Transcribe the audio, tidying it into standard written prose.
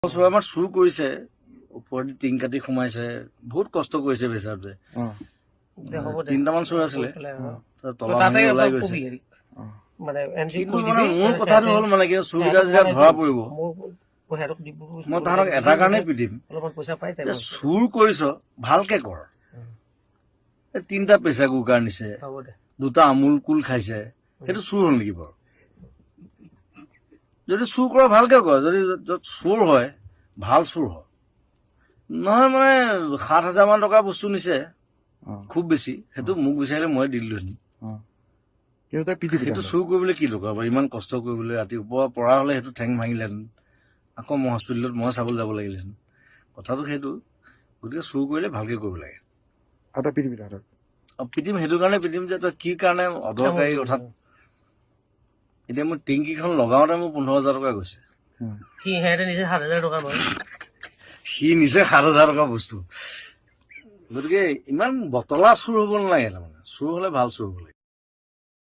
বছৰ আমাৰ চুৰ কৰিছে, ওপৰেদি টিং কাটি সোমাইছে, বহুত কষ্ট কৰিছে বেচাৰটোৱে। 3টামান চোৰ আছিলে, তললৈ ওলাই গৈছে। কিন্তু মানে মোৰ কথাটো হ'ল মানে কি চুৰকেইটা যেতিয়া ধৰা পৰিব, মই তাহাঁতক এটা কাৰণেই পিটিম যে চুৰ কৰিছ ভালকে কৰ। 3টা প্ৰেচাৰ কুকাৰ নিছে, 2টা আমুল কুল খাইছে, সেইটো চুৰ হ'ল নেকি বাৰু? যদি চুৰ কৰা ভালকে কৰ, যদি য'ত চুৰ হয় ভাল চুৰ হয় নহয়। মানে 7,000 মান টকা বস্তু নিছে খুব বেছি, সেইটো মোক বিচাৰিলে মই দিলোহেঁতেন। সেইটো চুৰ কৰিবলৈ কি দৰকাৰ বাৰু? ইমান কষ্ট কৰিবলৈ ৰাতিপুৱা পৰা হ'লে সেইটো ঠেং ভাঙিলেহেঁতেন, আকৌ মই হস্পিটেলত মই চাবলৈ যাব লাগিলেহেঁতেন। কথাটো সেইটো। গতিকে চুৰ কৰিলে ভালকে কৰিব লাগে। পিটিম সেইটো কাৰণে পিটিম যে তই কি কাৰণে অদৰকাৰী কথাত। এতিয়া মোৰ টিংকিখন লগাওঁতে মোৰ 15,000 টকা গৈছে। সি নিছে 7,000 টকা বাৰু। সি নিছে 7,000 টকা বস্তু। গতিকে ইমান বটলা চুৰ হ'ব নালাগে। তাৰমানে চুৰ হ'লে ভাল চুৰ হ'ব লাগে।